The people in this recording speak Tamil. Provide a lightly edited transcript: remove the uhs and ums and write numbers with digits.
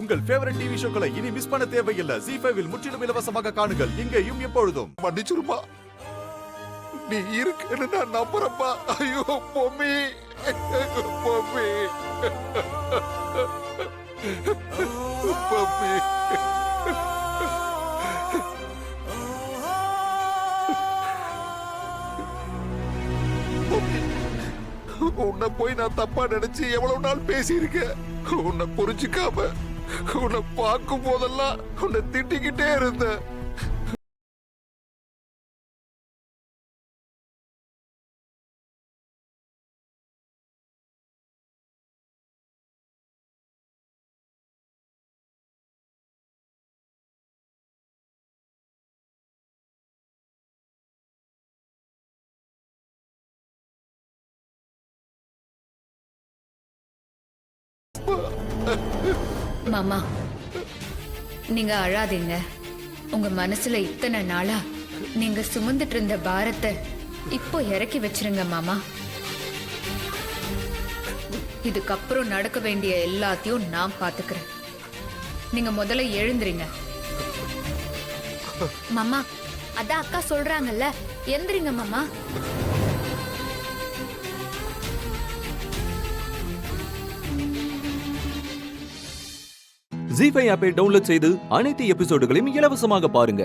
உங்கள் ஃபேவரட் டிவி ஷோக்களை இனி மிஸ் பண்ண தேவையில்லை. ZEE5 இல் முற்றிலும் இலவசமாக காணுங்கள். இங்கேயும் எப்பொழுதும். மன்னிச்சிருமா, நீ இருக்குன்னு நான் நம்புறப்பா. ஐயோ பொம்மி, பொம்மி, பொம்மி. உன்னை போய் நான் தப்பா நினைச்சு எவ்வளவு நாள் பேசியிருக்கேன். உன்னை புரிஞ்சுக்காம உன்னை பார்க்கும் போதெல்லாம் உன்னை திட்டிக்கிட்டே இருந்தேன். மாமா, நீங்க அழாதீங்க. உங்க மனசுல இத்தனை நாளா நீங்க சுமந்துட்டு இருந்த பாரத்தை இப்போ இறக்கி வச்சிருங்க மாமா. இதுக்கப்புறம் நடக்க வேண்டிய எல்லாத்தையும் நான் பாத்துக்கிறேன். நீங்க முதல்ல எழுந்துறீங்க. மாமா, அதான் அக்கா சொல்றாங்கல்ல, எந்திரிங்க மாமா. ZEE5 ஆப்பை டவுன்லோட் செய்து அனைத்து எபிசோடுகளையும் இலவசமாக பாருங்க.